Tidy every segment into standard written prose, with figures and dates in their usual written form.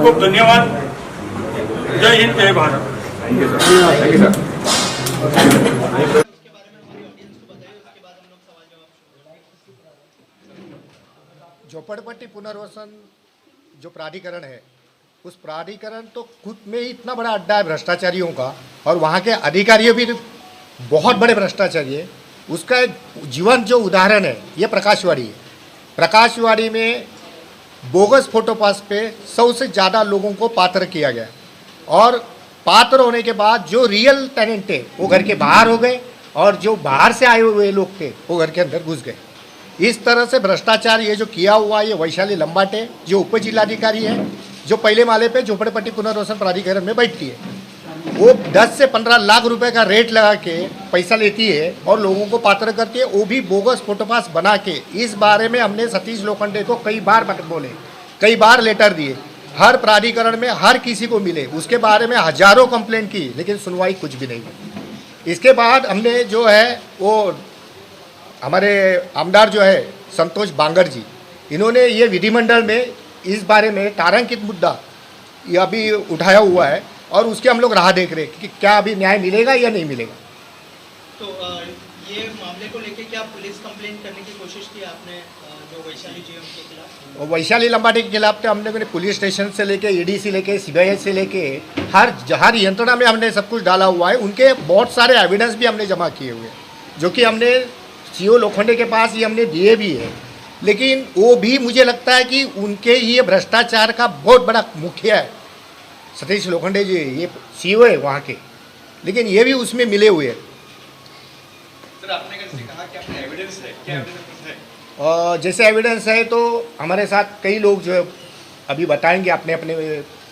खूप धन्यवाद। जय हिंद, जय भारत। झोपड़पट्टी पुनर्वसन जो प्राधिकरण है, उस प्राधिकरण तो खुद में ही इतना बड़ा अड्डा है भ्रष्टाचारियों का, और वहाँ के अधिकारियों भी बहुत बड़े भ्रष्टाचारी है। उसका एक जीवंत जो उदाहरण है ये प्रकाशवाड़ी है। प्रकाशवाड़ी में बोगस फोटो पास पे 100 से ज़्यादा लोगों को पात्र किया गया, और पात्र होने के बाद जो रियल टेनेंट थे वो घर के बाहर हो गए, और जो बाहर से आए हुए लोग थे वो घर के अंदर घुस गए। इस तरह से भ्रष्टाचार ये जो किया हुआ, ये वैशाली लंबाटे जो उप जिलाधिकारी है, जो पहले माले पे झोपड़पट्टी पुनर्वसन प्राधिकरण में बैठती है, वो 10 से 15 लाख रुपए का रेट लगा के पैसा लेती है और लोगों को पात्र करती है, वो भी बोगस फोटोपास बना के। इस बारे में हमने सतीश लोखंडे को कई बार बोले, कई बार लेटर दिए, हर प्राधिकरण में हर किसी को मिले, उसके बारे में हजारों कंप्लेंट की, लेकिन सुनवाई कुछ भी नहीं हुई। इसके बाद हमने जो है वो हमारे आमदार जो है संतोष बांगर जी, इन्होंने ये विधिमंडल में इस बारे में तारांकित मुद्दा ये अभी उठाया हुआ है, और उसके हम लोग राह देख रहे हैं कि क्या अभी न्याय मिलेगा या नहीं मिलेगा। तो ये मामले को लेके क्या पुलिस कंप्लेंट करने की कोशिश की आपने जो वैशाली जीएम के खिलाफ? और वैशाली लंबाटे के खिलाफ तो हमने पुलिस स्टेशन से लेके ईडी से लेके सीबीआई से लेके हर यंत्रणा में हमने सब कुछ डाला हुआ है। उनके बहुत सारे एविडेंस भी हमने जमा किए हुए हैं, जो कि हमने सीओ लोखंडे के पास ये हमने दिए भी है, लेकिन वो भी मुझे लगता है कि उनके ये भ्रष्टाचार का बहुत बड़ा मुखिया है सतीश लोखंडे जी, ये सीओ है वहाँ के, लेकिन ये भी उसमें मिले हुए हैं। सर, आपने कैसे कहा कि आपने एविडेंस है, क्या एविडेंस है? जैसे एविडेंस है तो हमारे साथ कई लोग जो है अभी बताएंगे अपने अपने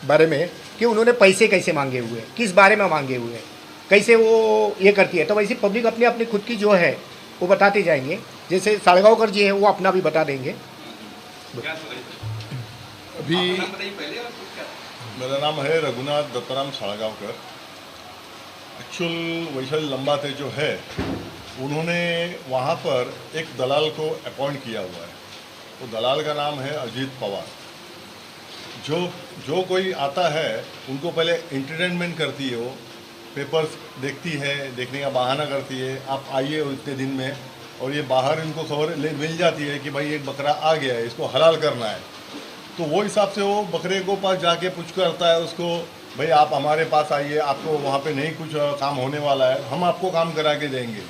बारे में कि उन्होंने पैसे कैसे मांगे हुए हैं, किस बारे में मांगे हुए हैं, कैसे वो ये करती है। तो वैसे पब्लिक अपनी अपनी खुद की जो है वो बताते जाएंगे। जैसे सालगांवकर जी है वो अपना भी बता देंगे। अभी मेरा नाम है रघुनाथ दत्ताराम सालगांवकर। एक्चुअल वैशाली लंबाटे जो है उन्होंने वहाँ पर एक दलाल को अपॉइंट किया हुआ है। वो दलाल का नाम है अजीत पवार। जो कोई आता है उनको पहले एंटरटेनमेंट करती है, वो पेपर्स देखती है, देखने का बहाना करती है, आप आइए इतने दिन में, और ये बाहर इनको खबर मिल जाती है कि भाई एक बकरा आ गया है, इसको हलाल करना है। तो वो हिसाब से वो बकरे को पास जाके पूछ करता है उसको, भाई आप हमारे पास आइए, आपको वहाँ पे नहीं कुछ काम होने वाला है, हम आपको काम करा के देंगे।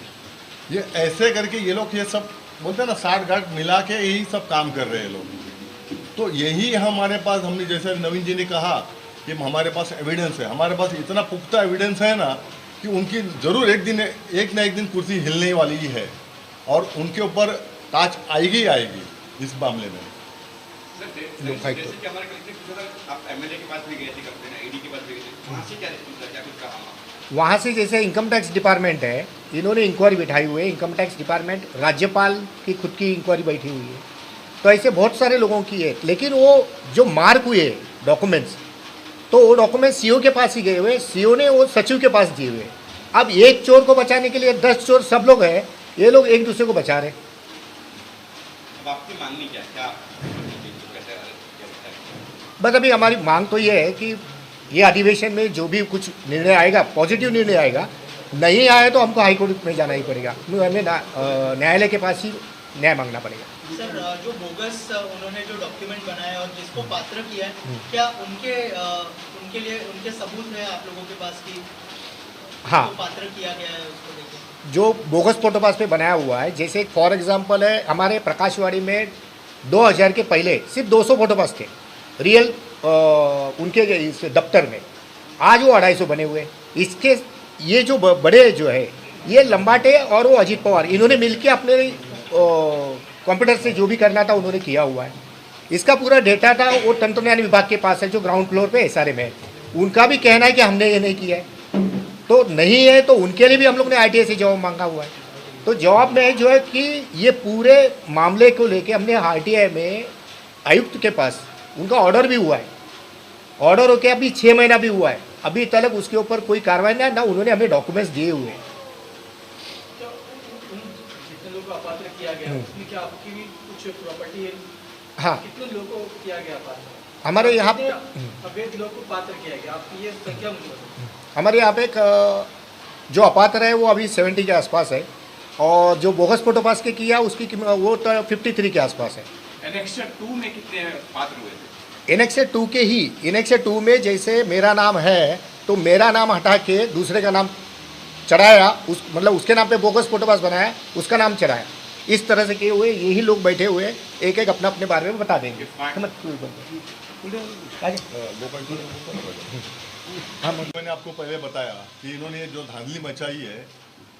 ये ऐसे करके ये लोग ये सब बोलते हैं ना, 60 घाट मिला के यही सब काम कर रहे हैं लोग। तो यही हमारे पास, हमने जैसे नवीन जी ने कहा कि हमारे पास एविडेंस है, हमारे पास इतना पुख्ता एविडेंस है ना कि उनकी ज़रूर एक ना एक दिन कुर्सी हिलने वाली ही है, और उनके ऊपर ताज आएगी आएगी इस मामले में। वहाँ से जैसे इनकम टैक्स डिपार्टमेंट है, इन्होंने इंक्वायरी बिठाई हुई है। इनकम टैक्स डिपार्टमेंट, राज्यपाल की खुद की इंक्वायरी बैठी हुई है। तो ऐसे बहुत सारे लोगों की है, लेकिन वो जो मार्क हुए डॉक्यूमेंट्स, तो वो डॉक्यूमेंट सीओ के पास ही गए हुए, सीओ ने वो सचिव के पास दिए हुए। अब एक चोर को बचाने के लिए 10 चोर सब लोग हैं, ये लोग एक दूसरे को बचा रहे। अब आपकी मांगनी क्या? बस अभी हमारी मांग तो ये है कि ये अधिवेशन में जो भी कुछ निर्णय आएगा, पॉजिटिव निर्णय आएगा, नहीं आए तो हमको हाईकोर्ट में जाना ही पड़ेगा, हमें न्यायालय के पास ही न्याय मांगना पड़ेगा। सर, जो बोगस उन्होंने जो डॉक्यूमेंट बनाया और जिसको पात्र किया है, क्या उनके लिए उनके सबूत है आप लोगों के पास कि हाँ, पात्र किया गया है उसको लेके? जो बोगस फोटोपास पे बनाया हुआ है, जैसे फॉर एग्जांपल है हमारे प्रकाशवाड़ी में 2000 के पहले सिर्फ 200 फोटोपास थे रियल उनके इस दफ्तर में, आज वो 250 बने हुए। इसके ये जो बड़े जो है ये लंबाटे और वो अजीत पवार, इन्होंने मिलके अपने कंप्यूटर से जो भी करना था उन्होंने किया हुआ है। इसका पूरा डेटा था वो तंत्र न्याय विभाग के पास है, जो ग्राउंड फ्लोर पे एसआरए में है। उनका भी कहना है कि हमने ये नहीं किया है, तो नहीं है तो उनके लिए भी हम लोग ने आईटीआई से जवाब मांगा हुआ है। तो जवाब में जो है कि ये पूरे मामले को लेके हमने आईटीआई में आयुक्त के पास उनका ऑर्डर भी हुआ है, ऑर्डर होके अभी 6 महीना भी हुआ है, अभी तक उसके ऊपर कोई कार्रवाई नहीं, ना उन्होंने हमें डॉक्यूमेंट्स दिए हुए हैं। जितने लोगों को अपात्र किया गया उसमें क्या आपकी भी कुछ प्रॉपर्टी है? हाँ, कितने लोगों को किया गया अपात्र? हमारे यहाँ पे अवैध लोग को पात्र किया गया, आपकी ये संख्या मुझे बताइए। हमारे यहाँ पे एक जो अपात्र है वो अभी 70 के आसपास है, और जो बोगस फोटो पास के किया उसकी वो तो 53 के आसपास है। एनेक्सर 2 में कितने पात्र हुए थे? इनेक्से 2 के ही, इनेक्से 2 में जैसे मेरा नाम है तो मेरा नाम हटा के दूसरे का नाम चढ़ाया, उस मतलब उसके नाम पे बोगस फोटो पास बनाया, उसका नाम चढ़ाया। इस तरह से किए हुए यही लोग बैठे हुए एक एक अपना अपने बारे में बता देंगे। हाँ, मैंने आपको पहले बताया कि इन्होंने जो धांधली मचाई है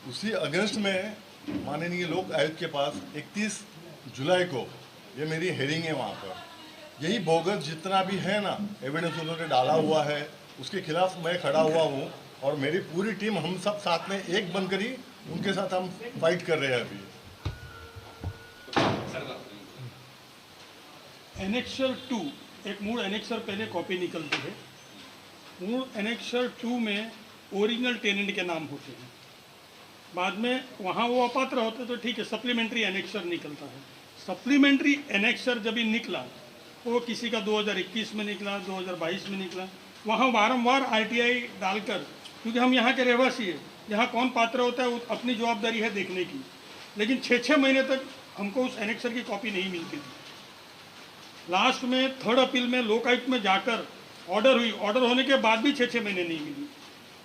उसी अगेंस्ट में माननीय लोक आयुक्त के पास 31 जुलाई को ये मेरी हेयरिंग है वहाँ पर। यही बोगस जितना भी है ना एविडेंस उन्होंने डाला हुआ है उसके खिलाफ मैं खड़ा हुआ हूँ, और मेरी पूरी टीम हम सब साथ में एक बनकर ही उनके साथ हम फाइट कर रहे हैं अभी। एनेक्सर 2 एक मूल एनेक्सर पहले कॉपी निकलती है। मूल एनेक्सर 2 में ओरिजिनल टेनेंट के नाम होते हैं, बाद में वहाँ वो अपात्र होते तो ठीक है, सप्लीमेंट्री एनेक्सर निकलता है। सप्लीमेंट्री एनेक्सर जब ही निकला वो किसी का 2021 में निकला, 2022 में निकला, वहाँ वारंवार आरटीआई डालकर, क्योंकि हम यहाँ के रहवासी हैं, यहाँ कौन पात्र होता है वो अपनी जवाबदारी है देखने की, लेकिन 6-6 महीने तक हमको उस एनेक्सर की कॉपी नहीं मिलती थी। लास्ट में 3rd अपील में लोकायुक्त में जाकर ऑर्डर हुई, ऑर्डर होने के बाद भी 6-6 महीने नहीं मिली,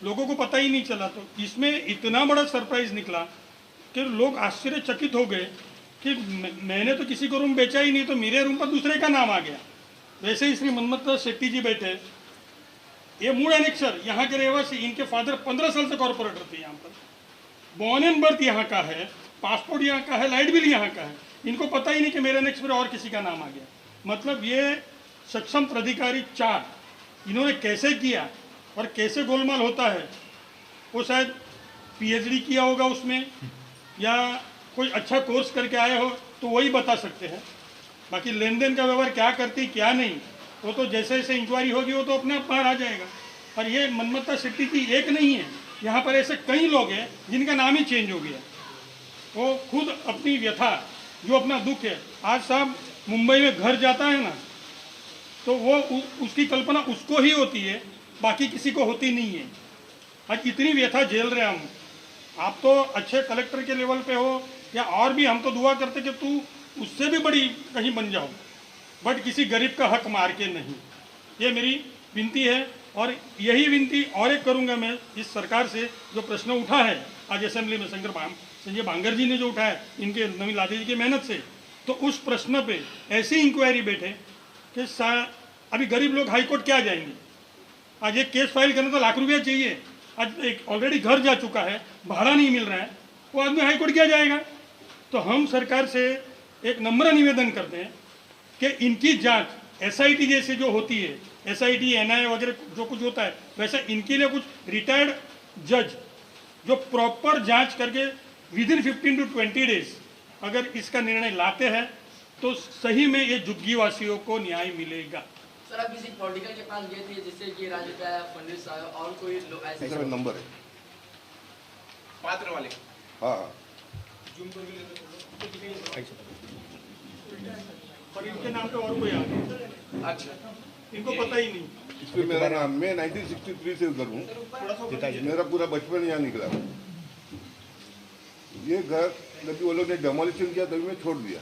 लोगों को पता ही नहीं चला। तो इसमें इतना बड़ा सरप्राइज निकला कि लोग आश्चर्यचकित हो गए कि मैंने तो किसी को रूम बेचा ही नहीं, तो मेरे रूम पर दूसरे का नाम आ गया। वैसे ही श्री मनमथ शेट्टी जी बैठे, ये मूल एनेक्सर यहाँ के रहवासी, इनके फादर 15 साल से कॉर्पोरेटर थे यहाँ पर, बॉर्न एंड बर्थ यहाँ का है, पासपोर्ट यहाँ का है, लाइट बिल यहाँ का है, इनको पता ही नहीं कि मेरे एनेक्स पर और किसी का नाम आ गया। मतलब ये सक्षम प्राधिकारी 4 इन्होंने कैसे किया और कैसे गोलमाल होता है, वो शायद पीएचडी किया होगा उसमें, या कोई अच्छा कोर्स करके आए हो तो वही बता सकते हैं। बाकी लेन देन का व्यवहार क्या करती क्या नहीं, वो तो जैसे जैसे इंक्वायरी होगी वो तो अपने आप बाहर आ जाएगा। और ये मनमथा शेट्टी जी एक नहीं है, यहाँ पर ऐसे कई लोग हैं जिनका नाम ही चेंज हो गया। वो खुद अपनी व्यथा, जो अपना दुख है, आज साहब मुंबई में घर जाता है ना, तो वो उसकी कल्पना उसको ही होती है, बाकी किसी को होती नहीं है। आज इतनी व्यथा झेल रहे हम, आप तो अच्छे कलेक्टर के लेवल पे हो या और भी, हम तो दुआ करते कि तू उससे भी बड़ी कहीं बन जाओ, बट किसी गरीब का हक मार के नहीं। ये मेरी विनती है, और यही विनती और एक करूँगा मैं इस सरकार से, जो प्रश्न उठा है आज असेंबली में संजय बांगर जी ने जो उठाया इनके नवीन लादे जी की मेहनत से, तो उस प्रश्न पे ऐसी इंक्वायरी बैठे कि अभी गरीब लोग हाई कोर्ट क्या जाएंगे। आज एक केस फाइल करने तो लाख रुपया चाहिए, आज एक ऑलरेडी घर जा चुका है, भाड़ा नहीं मिल रहा है, वो आदमी हाई कोर्ट क्या जाएगा। तो हम सरकार से एक नम्र निवेदन करते हैं कि इनकी जांच एसआईटी जैसे जो होती है, एसआईटी एनआईए वगैरह जो कुछ होता है, वैसा इनके लिए कुछ रिटायर्ड जज जो प्रॉपर जांच करके विदिन 15 to 20 डेज अगर इसका निर्णय लाते हैं तो सही में ये झुग्गी वासियों को न्याय मिलेगा। सर, आप किसी पॉलिटिकल के पास गए थे जिससे कि राज्य का फंडिस और कोई ऐसे नंबर है पात्र वाले? हाँ, और इनके नाम पे और कोई आ गया, अच्छा, इनको पता ही नहीं। इसमें मेरा नाम, मैं 1963 से उधर हूँ, मेरा पूरा बचपन यहाँ निकला। ये घर जब वो लोग ने डेमोलिशन किया तभी मैं छोड़ दिया।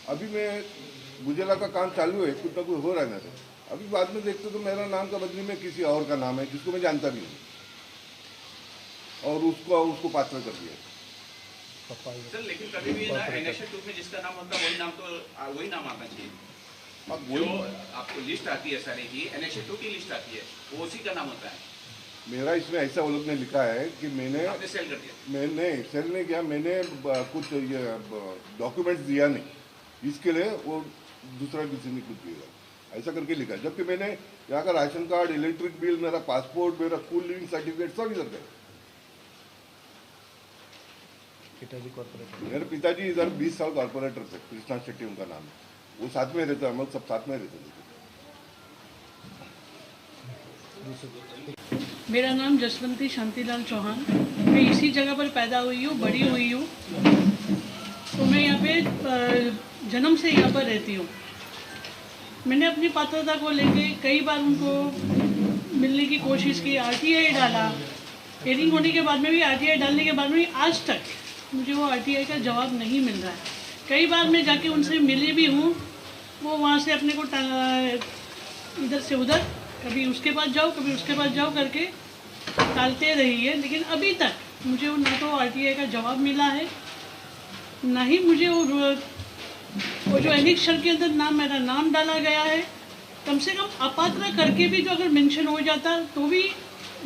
अभी मैं गुजला का काम चालू है, कुछ ना कुछ हो रहा है मेरे। अभी बाद में देखते तो मेरा नाम का बदली में किसी और का नाम है जिसको मैं जानता भी नहीं, और उसको पात्र कर दिया। सर लेकिन कभी भी ना एनेक्सर 2 में जिसका नाम होता है वही नाम आना चाहिए। अब जो आपको लिस्ट आती है सारी की, एनेक्सर 2 की लिस्ट आती है, वो उसी का नाम होता है। मेरा इसमें ऐसा वो लोग ने लिखा है कि आपने सेल कर दिया? मैंने सेल नहीं किया, मैंने कुछ ये डॉक्यूमेंट्स दिया नहीं, इसके लिए वो दूसरा किसी ने कुछ दिया ऐसा करके लिखा। जबकि मैंने यहाँ का राशन कार्ड, इलेक्ट्रिक बिल, मेरा पासपोर्ट, मेरा स्कूल लिविंग सर्टिफिकेट सब इधर गए। मेरे पिताजी इधर 20 साल कॉर्पोरेटर थे, कृष्णा शेट्टी उनका नाम है, वो साथ में रहते, हम लोग सब साथ में रहते थे। मेरा नाम जसवंती शांतिलाल चौहान, मैं इसी जगह पर पैदा हुई हूँ, बड़ी हुई हूँ, तो मैं यहाँ पे जन्म से यहाँ पर रहती हूँ। मैंने अपनी पात्रता को लेके कई बार उनको मिलने की कोशिश की, आरटीआई डाला, हेयरिंग होने के बाद में भी, आरटीआई डालने के बाद में भी आज तक मुझे वो आरटीआई का जवाब नहीं मिल रहा है। कई बार मैं जाके उनसे मिली भी हूँ, वो वहाँ से अपने को इधर से उधर, कभी उसके पास जाओ कभी उसके पास जाओ करके टालते रही है, लेकिन अभी तक मुझे ना तो आरटीआई का जवाब मिला है, ना ही मुझे वो जो एनेक्शर के अंदर मेरा नाम डाला गया है। कम से कम अपात्र करके भी जो अगर मेंशन हो जाता तो भी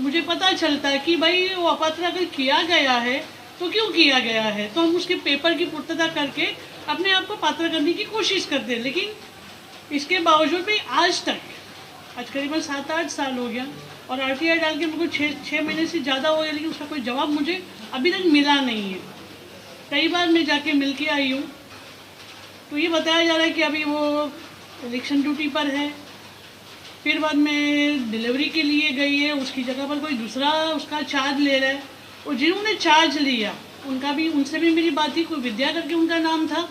मुझे पता चलता कि भाई वो अपात्र अगर किया गया है तो क्यों किया गया है, तो हम उसके पेपर की पूर्तता करके अपने आप को पात्र करने की कोशिश करते हैं। लेकिन इसके बावजूद भी आज करीबन 7-8 साल हो गया और आरटीआई डाल के मुझको 6 महीने से ज़्यादा हो गया, लेकिन उसका कोई जवाब मुझे अभी तक मिला नहीं है। कई बार मैं जाके मिल के आई हूँ तो ये बताया जा रहा है कि अभी वो इलेक्शन ड्यूटी पर है, फिर बाद में डिलीवरी के लिए गई है, उसकी जगह पर कोई दूसरा उसका चार्ज ले रहा है। और जिन्होंने चार्ज लिया उनसे भी मेरी बात थी, कोई विद्या करके उनका नाम था,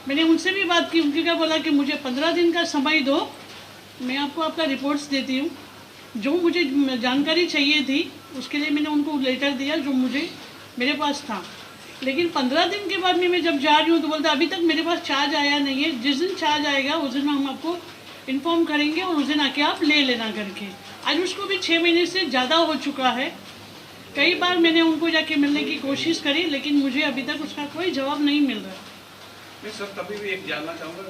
मैंने उनसे भी बात की। उनके क्या बोला कि मुझे 15 दिन का समय दो, मैं आपको आपका रिपोर्ट्स देती हूँ। जो मुझे जानकारी चाहिए थी उसके लिए मैंने उनको लेटर दिया जो मेरे पास था, लेकिन 15 दिन के बाद में मैं जब जा रही हूँ तो बोलता अभी तक मेरे पास चार्ज आया नहीं है, जिस दिन चार्ज आएगा उस दिन हम आपको इन्फॉर्म करेंगे और उस दिन आके आप ले लेना करके। आज उसको भी 6 महीने से ज़्यादा हो चुका है। कई बार मैंने उनको जाके मिलने की कोशिश करी, लेकिन मुझे अभी तक उसका कोई जवाब नहीं मिल रहा। मैं सर तभी भी एक जानना चाहूँगा,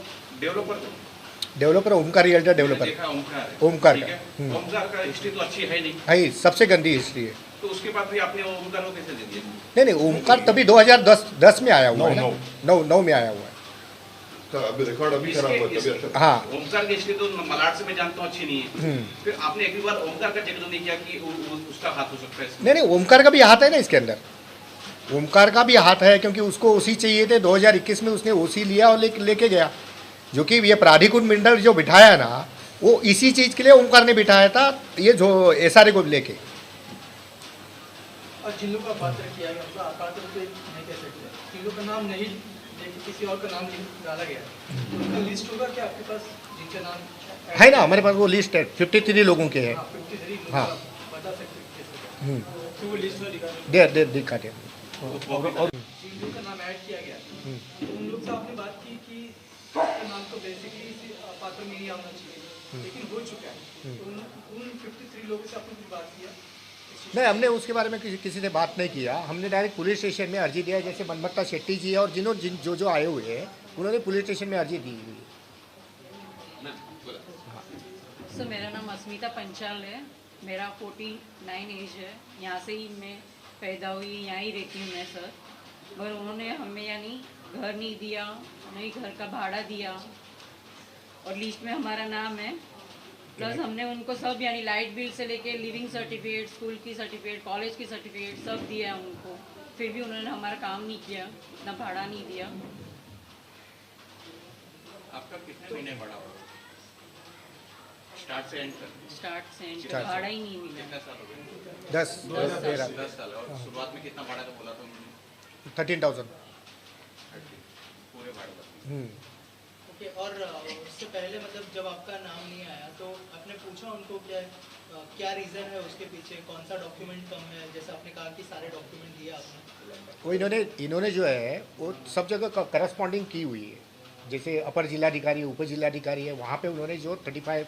डेवलपर ओमकार रियल्टर डेवलपर देखा ओमकार ठीक है। ओमकार का हिस्ट्री तो अच्छी है नहीं, है, सबसे गंदी हिस्ट्री है। तो उसके बाद भी आपने ओमकार को कैसे दे दिया? नहीं ओमकार तभी 2010 में आया हुआ है ना, 9 में आया हुआ है। तो अभी रिकॉर्ड अभी खराब हुआ तभी अच्छा। हाँ ओमकार की हिस्ट्री तो मलाड से मैं जानता हूँ अच्छी नहीं है, फिर आपने एक भी बार ओमकार का जिक्र नहीं किया कि उसका हाथ हो सकता है इसमें? नहीं ओमकार का भी हाथ है ना इसके अंदर, ओमकार का भी हाथ है, क्योंकि उसको ओसी चाहिए थे। 2021 में उसने ओसी लिया और लेके गया, जो कि ये प्राधिकृत मंडल जो बिठाया ना वो इसी चीज़ के लिए ओमकार ने बिठाया था, ये जो SRA को लेके। और जिन लोगों का पात्र किया गया मतलब अपात्र तो नहीं कह सकते, जिन लोगों का नाम नहीं लेकिन किसी और का नाम डाला गया, उनका लिस्ट होगा क्या आपके पास जिनके नाम है ना? हमारे पास वो लिस्ट है, 53 लोगों के है। 53 हाँ बता सकते हैं तो वो लिस्ट में दिखाते और जिन लोगों का नाम ऐड किया गया तो उन लोग से आपने बात की कि उसका नाम तो बेसिकली पात्र में नहीं आना चाहिए, लेकिन हो चुका है, तो उन 53 लोगों से आपने कुछ बात किया? नहीं, हमने उसके बारे में किसी से बात नहीं किया। हमने डायरेक्ट पुलिस स्टेशन में अर्जी दिया, जैसे मनमत्ता शेट्टी जी है और जो आए हुए हैं उन्होंने पुलिस स्टेशन में अर्जी दी हुई है। सर मेरा नाम अस्मिता पंचाल है, मेरा 49 एज है, यहाँ से ही मैं पैदा हुई, यहाँ ही रहती हूँ मैं सर। पर उन्होंने हमें यानी घर नहीं दिया, नहीं घर का भाड़ा दिया और लिस्ट में हमारा नाम है, प्लस हमने उनको सब यानी लाइट बिल से लेके लिविंग सर्टिफिकेट, स्कूल की सर्टिफिकेट, कॉलेज की सर्टिफिकेट सब दिया है उनको, फिर भी उन्होंने हमारा काम नहीं किया, इतना भाड़ा नहीं दिया। आपका कितने महीने बड़ा हुआ स्टार्ट से एंड तक? स्टार्ट से एंड तक भाड़ा ही नहीं मिला। कितने साल हो गए? 10 साल। और शुरुआत में कितना भाड़ा का बोला था उन्होंने? 13,000 पूरे भाड़े का। ओके, और उससे पहले मतलब जब आपका नाम नहीं आया तो आपने पूछा उनको क्या रीज़न है उसके पीछे, कौन सा डॉक्यूमेंट कम है? जैसे आपने कहा कि सारे डॉक्यूमेंट दिए आपने, वो इन्होंने जो है वो सब जगह करस्पॉन्डिंग की हुई है। जैसे अपर जिलाधिकारी, उप जिलाधिकारी है, वहाँ पे उन्होंने जो 35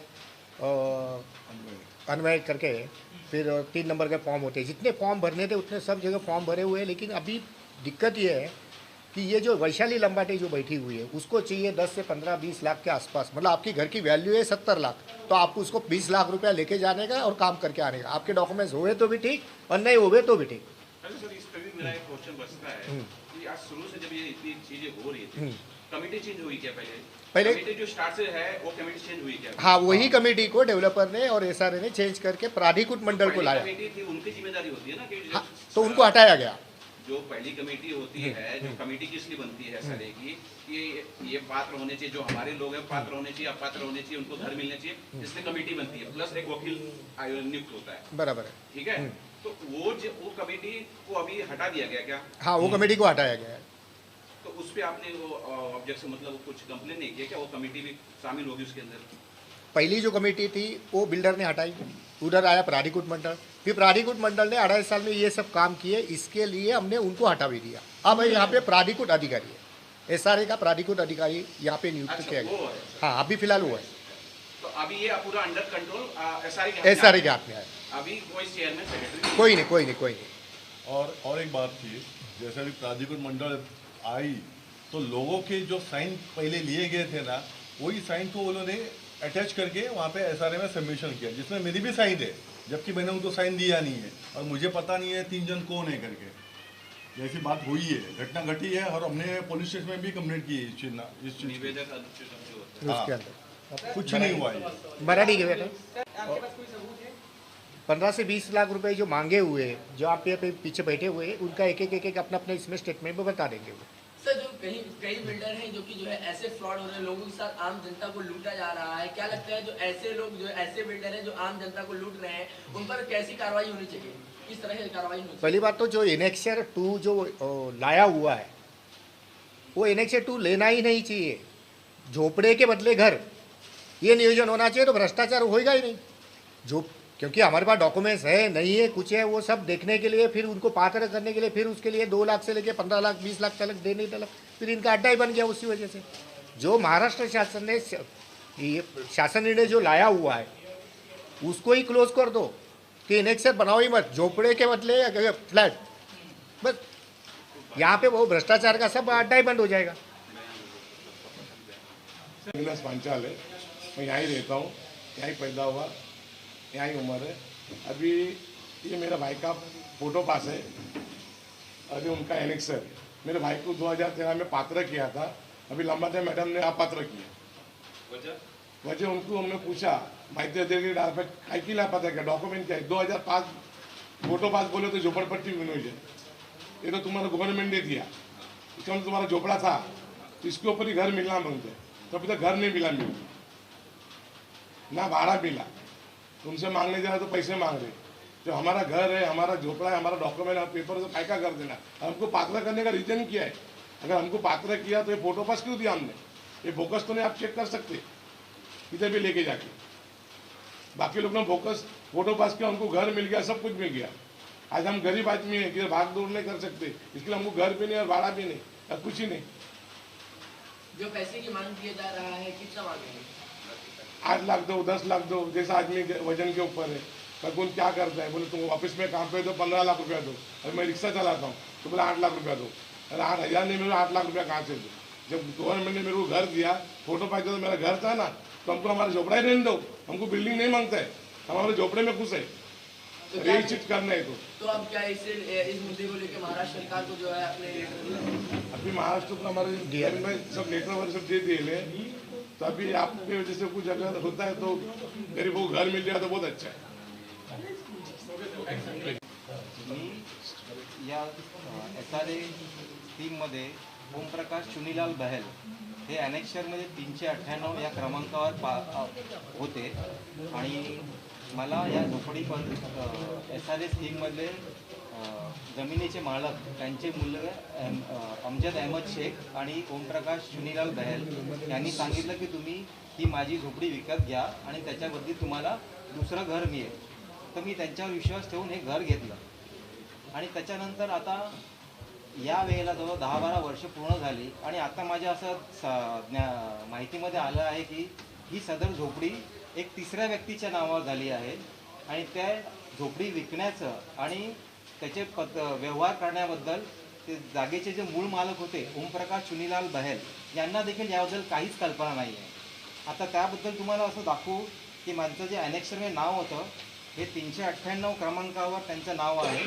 अन्वय करके फिर 3 नंबर के फॉर्म होते हैं, जितने फॉर्म भरने थे उतने सब जगह फॉर्म भरे हुए हैं। लेकिन अभी दिक्कत ये है कि ये जो वैशाली लंबाटे जो बैठी हुई है उसको चाहिए 10 से 15-20 लाख के आसपास, मतलब आपकी घर की वैल्यू है 70 लाख, तो आपको उसको 20 लाख रुपया लेके जाने का और काम करके आने का। आपके डॉक्यूमेंट्स हुए तो भी ठीक और नहीं हुए तो भी ठीक। सर इस पर भी मेरा एक क्वेश्चन बचता है कि आज शुरू से जब ये इतनी चीजें हो रही थी, कमेटी चेंज हुई क्या? पहले कमेटी जो स्टार्ट से है वो कमेटी चेंज हुई क्या? हाँ, वही कमेटी को डेवलपर ने और SRA ने चेंज करके प्राधिकृत मंडल को लाया। कमेटी थी उनकी जिम्मेदारी होती है ना कि हाँ, तो उनको हटाया गया। जो पहली कमेटी होती है, जो कमेटी किस लिए बनती है SRA की, कि ये पात्र होने चाहिए, जो हमारे लोग हैं पात्र होने चाहिए, अपात्र होने चाहिए, उनको घर मिलने चाहिए, इसलिए कमेटी बनती है, प्लस एक वकील नियुक्त होता है। बराबर है, ठीक है। तो वो कमेटी को अभी हटा दिया गया क्या? हाँ, वो कमेटी को हटाया गया है। तो उस पर आपने वो ऑब्जेक्शन मतलब कुछ कंप्लेन नहीं किया क्या? वो कमेटी भी शामिल होगी उसके अंदर? पहली जो कमेटी थी वो बिल्डर ने हटाई, उधर आया प्राधिकृत मंडल, फिर प्राधिकृत मंडल ने 2.5 साल में ये सब काम किए, इसके लिए हमने उनको हटा भी दिया। अब यहाँ पे प्राधिकृत अधिकारी है, SRA का प्राधिकृत अधिकारी यहाँ पे नियुक्त किया गया। हाँ, अभी फिलहाल वो है। तो अभी ये पूरा अंडर कंट्रोल SRA के हाथ में है। अभी कोई चेयरमैन सेक्रेटरी कोई नहीं। और एक बात थी, जैसे अभी प्राधिकृत मंडल आई तो लोगों के जो साइन पहले लिए गए थे ना, वही साइन को उन्होंने अटैच करके वहाँ पे SRA में सबमिशन किया, जिसमें मेरी भी साइन है, जबकि मैंने उनको साइन दिया नहीं है और मुझे पता नहीं है 3 जन कौन है करके। जैसी बात हुई है, घटना घटी है और हमने पुलिस स्टेशन में भी कंप्लेंट की है इस चीज निवेदक उसके अंदर कुछ नहीं हुआ है। मराठी के बेटा 15 से 20 लाख रुपए जो मांगे हुए हैं, जो आप पे पीछे बैठे हुए हैं, उनका एक अपना इसमें स्टेटमेंट में बता देंगे वो। सर, जो कई बिल्डर हैं जो कि जो है ऐसे फ्रॉड हो रहे हैं, लोगों के साथ आम जनता को लूटा जा रहा है, क्या लगता है जो ऐसे लोग जो ऐसे बिल्डर हैं जो आम जनता को लूट रहे हैं, उन पर कैसी कार्रवाई होनी चाहिए, किस तरह की कार्रवाई होनी चाहिए? पहली बात तो जो एनेक्सर 2 जो लाया हुआ है, वो एनेक्सर 2 लेना ही नहीं चाहिए। झोपड़े के बदले घर, ये नियोजन होना चाहिए, तो भ्रष्टाचार होएगा ही नहीं। जो क्योंकि हमारे पास डॉक्यूमेंट्स है नहीं है कुछ है, वो सब देखने के लिए, फिर उनको पात्र करने के लिए, फिर उसके लिए 2 लाख से लेके 15 लाख 20 लाख तक देने तक, फिर इनका अड्डा ही बन गया उसी वजह से। जो महाराष्ट्र शासन ने ये शासन निर्णय जो लाया हुआ है उसको ही क्लोज कर दो कि एनेक्सर बनाओ ही मत, झोपड़े के बदले फ्लैट, बस यहाँ पे वो भ्रष्टाचार का सब अड्डा ही बंद हो जाएगा। पांचाल है, मैं यहाँ ही रहता हूँ, यहाँ ही पैदा हुआ, यहाँ ही उम्र है। अभी ये मेरा भाई का फोटो पास है, अभी उनका एनेक्सर मेरे भाई को 2013 में पात्र किया था, अभी लंबा टाइम मैडम ने अपात्र किया। वजह उनको हमने पूछा माहिती देर काय की लापात्र क्या डॉक्यूमेंट क्या है, 2005 फोटो पास बोले तो झोपड़पट्टी विनोजन, ये तो तुम्हारा गवर्नमेंट ने दिया, इसका मतलब तुम्हारा झोपड़ा था तो इसके ऊपर ही घर मिलना मांगते, तो अभी तक घर नहीं मिला, ना भाड़ा मिला, तुमसे मांगने जा रहे तो पैसे मांग रहे। जो हमारा घर है, हमारा झोपड़ा है, हमारा डॉक्यूमेंट है, पेपर तो काय का कर देना। हमको पात्र करने का रीजन क्या है? अगर हमको पात्र किया तो ये फोटो पास क्यों दिया हमने? ये बोकस तो नहीं, आप चेक कर सकते इधर भी लेके जाके। बाकी लोग ने बोकस फोटो पास किया, हमको घर मिल गया, सब कुछ मिल गया। आज हम गरीब आदमी है, कि भाग दौड़ नहीं कर सकते, इसलिए हमको घर भी नहीं और भाड़ा भी नहीं और कुछ ही नहीं। जो पैसे की मांग किया जा रहा है, कितना मांगेंगे? 8 लाख दो, 10 लाख दो, जैसा आदमी के वजन के ऊपर है। कौन क्या करता है, बोले तुम ऑफिस में काम पे तो 15 लाख रुपया दो, अरे मैं रिक्शा चलाता हूँ तो बोला 8 लाख रुपया दो, अरे 8,000 नहीं, मेरे 8 लाख रुपया कहाँ से दो? जब गवर्नमेंट ने मेरे को घर दिया, फोटो पाई तो मेरा घर था ना, तो हमको हमारा झोपड़ा ही रहने दो, हमको बिल्डिंग नहीं मांगता है, हम हमारे झोपड़े में खुश है, तो यही चीज करना है। तो अब क्या इस मुद्दे को लेकर महाराष्ट्र सरकार को जो है अपने अभी महाराष्ट्र को हमारे डीआर में सब लेटर वगैरह सब दे दिए, तो अभी आपके वजह से कुछ अगर होता है तो गरीबों को घर मिल जाए तो बहुत अच्छा है। या SRA टीममध्ये ओमप्रकाश चुनीलाल बहल हे ॲनेक्शरमध्ये 398 या क्रमांकावर होते आणि मला या झोपडी पण SRA स्कीममधले जमिनीचे मालक त्यांचे मुलगा अमजद अहमद शेख आणि ओमप्रकाश चुनीलाल बहल यांनी सांगितलं की तुम्ही ही माझी झोपडी विकत घ्या आणि त्याच्याबद्दल तुम्हाला दुसरं घर मिळेल। तर मी त्यांच्यावर विश्वास ठेवून हे घर घेतलं आणि त्याच्यानंतर आता या वेळेला जवळ 10-12 वर्ष पूर्ण झाली आणि आता माझ्या असं माहितीमध्ये आलं आहे की ही सदर झोपडी एक तिसऱ्या व्यक्तीच्या नावावर झाली आहे आणि त्या झोपडी विकण्याचं आणि त्याचे व्यवहार करण्याबद्दल ते जागेचे जे मूळ मालक होते ओमप्रकाश चुनीलाल बहल यांना देखील याबद्दल काहीच कल्पना नाही आहे। आता त्याबद्दल तुम्हाला असं दाखवू की माझं जे ॲनेक्शरमध्ये नाव होतं हे 398 क्रमांकावर त्यांचं नाव आहे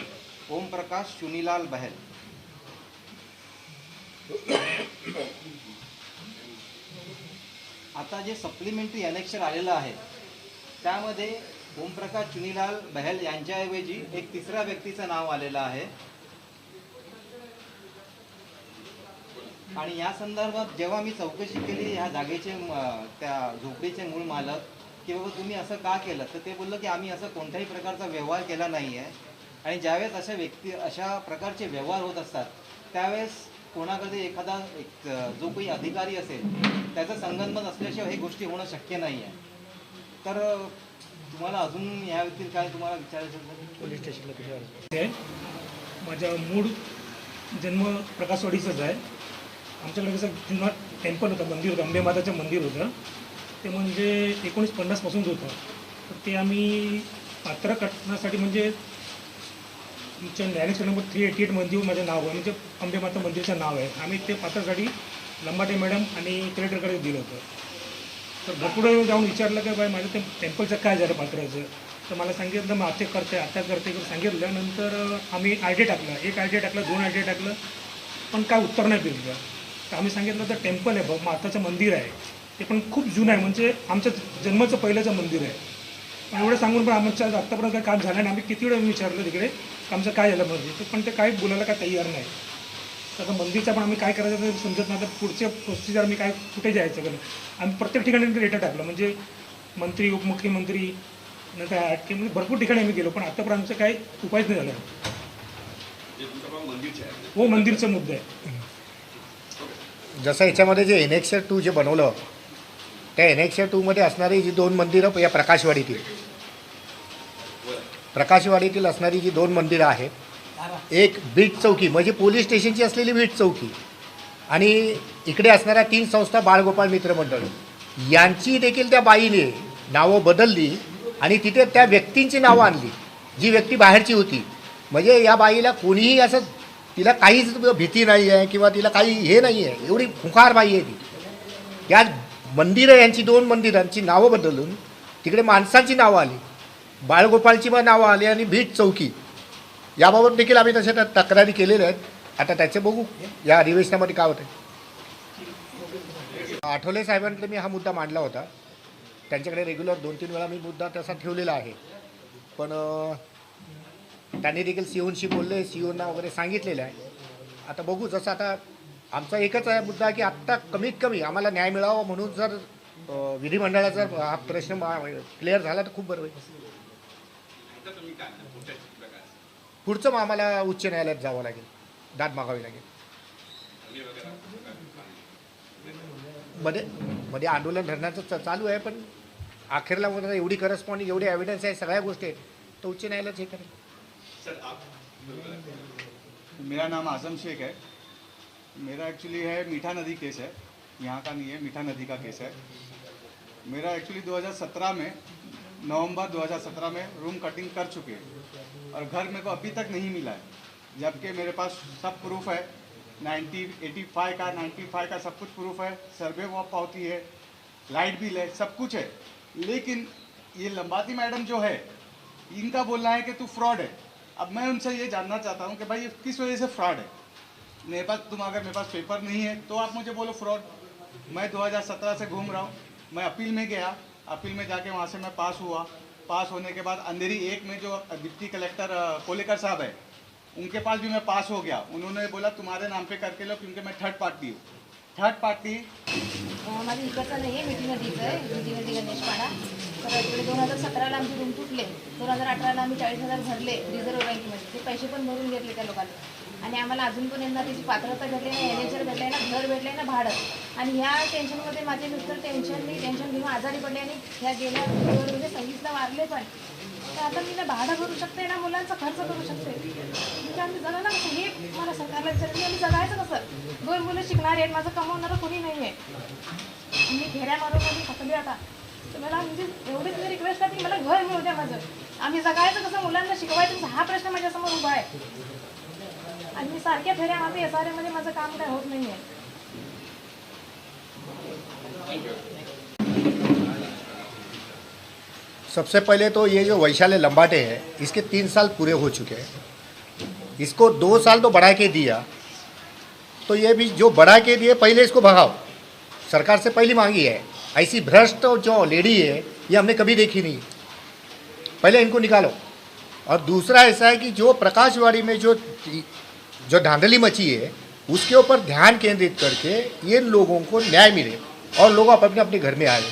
ओमप्रकाश चुनीलाल बहल। आता जे सप्लिमेंटरी ॲनेक्शर आलेलं आहे त्यामध्ये ओमप्रकाश चुनीलाल बहल यांच्याऐवजी एक तिसऱ्या व्यक्तीचं नाव आलेलं आहे आणि या संदर्भात जेव्हा मी चौकशी केली ह्या जागेचे त्या झोपडीचे मूळ मालक की बाबा तुम्ही असं का केलं, तर ते बोललं की आम्ही असं कोणत्याही प्रकारचा व्यवहार केला नाही आहे आणि ज्यावेळेस अशा प्रकारचे व्यवहार होत असतात त्यावेळेस कोणाकडे एखादा जो काही अधिकारी असेल त्याचं संगनमत असल्याशिवाय हे गोष्टी होणं शक्य नाही आहे. तर तुम्हाला अजून यावरती काय तुम्हाला विचारायचं असेल? पोलीस स्टेशनला माझा मूळ जन्म प्रकाशवाडीचाच आहे. आमच्याकडे कसं जुनं टेम्पल होतं, मंदिर होतं, अंबे माताचं मंदिर होतं. ते म्हणजे 1950 पासून होतं. तर ते आम्ही पात्र करण्यासाठी म्हणजे आमच्या ज्ञानेश्वर नंबर 388 मंदिर माझं नाव आहे, म्हणजे अंबे माता मंदिरचं नाव आहे. आम्ही ते पात्रासाठी लंबाटे मॅडम आणि कलेक्टरकडे दिलं होतं. तर भरपूर जाऊन विचारलं की बाय माझं ते टेम्पलचं काय झालं पात्राचं. तर मला सांगितलं मग आता करते सांगितलं. नंतर आम्ही आयडी टाकलं, 1 आयडी टाकलं, 2 आयडी टाकलं, पण काय उत्तर नाही दिलं. तर आम्ही सांगितलं तर टेम्पल आहे माताचं मंदिर आहे, ते पण खूप जुनं आहे, म्हणजे आमच्या जन्माचं पहिल्याचं मंदिर आहे. पण एवढं सांगून पण आमच्या आत्तापर्यंत काही काम झालं नाही. आम्ही किती वेळा विचारलं तिकडे आमचं काय झालं मंदिर, पण ते काही बोलायला काय तयार नाही. तर आता मंदिरचं पण आम्ही काय करायचं ते समजत नाही. तर पुढचे प्रोसिजर आम्ही काय कुठे जायचं कारण आम्ही प्रत्येक ठिकाणी लेटर टाकलं, म्हणजे मंत्री, उपमुख्यमंत्री, नंतर आटके, म्हणजे भरपूर ठिकाणी आम्ही गेलो, पण आतापर्यंत आमचं काही उपायच नाही झाला. हो, मंदिरचा मुद्दा आहे. जसं याच्यामध्ये जे एनेक्सर 2 जे बनवलं, त्या एनेक्सर 2मध्ये असणारी जी 2 मंदिरं या प्रकाशवाडीतील असणारी जी 2 मंदिरं आहेत, एक बीट चौकी म्हणजे पोलीस स्टेशनची असलेली बीट चौकी, आणि इकडे असणाऱ्या 3 संस्था बाळगोपाळ मित्र मंडळ, यांची देखील त्या बाईने नावं बदलली आणि तिथे त्या व्यक्तींची नावं आणली जी व्यक्ती बाहेरची होती. म्हणजे या बाईला कोणीही असं, तिला काहीच भीती नाही आहे किंवा तिला काही हे नाही आहे, एवढी खुंखार बाई आहे ती. या मंदिरं यांची 2 मंदिरांची नावं बदलून तिकडे माणसांची नावं आली, बाळगोपाळची पण नावं आली आणि बीट चौकी. याबाबत देखील आम्ही तशा तक्रारी केलेल्या आहेत. आता त्याचे बघू या अधिवेशनामध्ये काय होतं. आठवले साहेबांकडे मी हा मुद्दा मांडला होता, त्यांच्याकडे रेग्युलर 2-3 वेळा मी मुद्दा तसा ठेवलेला आहे, पण त्यांनी देखील सीओनशी बोलले, सीओना वगैरे सांगितलेलं आहे. आता बघू, जसं आता आमचा एकच आहे मुद्दा की आत्ता कमीत कमी आम्हाला न्याय मिळावा, म्हणून जर विधिमंडळाचा हा प्रश्न क्लिअर झाला तर खूप बरं होईल. पुढचं मग आम्हाला उच्च न्यायालयात जावं लागेल, दाद मागावी लागेल. मध्ये आंदोलन धरण्याचं चालू आहे, पण अखेरला मला एवढी करस्पॉन्डिंग, एवढी एव्हिडन्स आहे, सगळ्या गोष्टी आहेत, तो उच्च न्यायालयात हे करेल. मेरा नाम आजम शेख है. मेरा एक्चुअली है मीठा नदी केस है, यहाँ का नहीं है, मीठा नदी का केस है. मेरा एक्चुअली 2017 में, नवंबर 2017 में रूम कटिंग कर चुके हैं और घर मेरे को अभी तक नहीं मिला है, जबकि मेरे पास सब प्रूफ है. 95 का सब कुछ प्रूफ है, सर्वे वो पावती है, लाइट बिल है, सब कुछ है. लेकिन ये लंबाती मैडम जो है, इनका बोलना है कि तू फ्रॉड है. अब मैं उनसे ये जानना चाहता हूँ कि भाई ये किस वजह से फ्रॉड है. मेरे पास, अगर मेरे पास पेपर नहीं है तो आप मुझे बोलो फ्रॉड. मैं 2017 से घूम रहा हूँ. मैं अपील में गया, अपील में जाके वहाँ से मैं पास हुआ. पास होने के बाद अंधेरी 1 में जो डिप्टी कलेक्टर कोलेकर साहब है, उनके पास भी मैं पास हो गया. उन्होंने बोला तुम्हारे नाम पे करके लो, क्योंकि मैं थर्ड पार्टी हूँ. थर्ड पार्टी माझं इकडचं नाही आहे, मिठी नदीचं आहे, मिठी नदी गणेशपाडा. तर इकडे 2017ला आमचे रूम तुटले, 2018ला आम्ही 40,000 भरले रिझर्व्ह बँकेमध्ये. ते पैसे पण भरून घेतले त्या लोकांनी, आणि आम्हाला अजून पण यांना त्याची पात्रता भेटली नाही, एनएचआर भेटले ना, घर भेटले ना, भाडं. आणि ह्या टेन्शनमध्ये माझे मिस्टर टेन्शन घेऊन आजारी पडले, आणि ह्या गेल्या म्हणजे 26ला वारले पण. तर आता मी ना भाडं भरू शकते ना, मुलांचा खर्च करू शकते, म्हणजे आम्ही जगायला कसं, हे मला सरकारला विचारलं, आम्ही जगायचं कसं. 2 मुलं शिकणारे आहेत, माझं कमवणारं कोणी नाही आहे. मी घेऱ्या मारून थकले आता. तर मला म्हणजे एवढीच मी रिक्वेस्ट आहे की मला घर मिळू द्या माझं. आम्ही जगायचं कसं, मुलांना शिकवायचं, हा प्रश्न माझ्यासमोर उभा आहे. आणि मी सारख्या फेऱ्या मारते, SRA माझं काम काय होत नाही आहे. सबसे पहले तो ये जो वैशाली लंबाटे है, इसके 3 साल पूरे हो चुके हैं. इसको 2 साल तो बढ़ा के दिया, तो ये भी जो बढ़ा के दिए पहले इसको भगाओ. सरकार से पहली मांगी है. ऐसी भ्रष्ट जो लेडी है ये हमने कभी देखी नहीं. पहले इनको निकालो. और दूसरा ऐसा है कि जो प्रकाशवाड़ी में जो धांधली मची है, उसके ऊपर ध्यान केंद्रित करके ये लोगों को न्याय मिले और लोग अपने अपने घर में आए.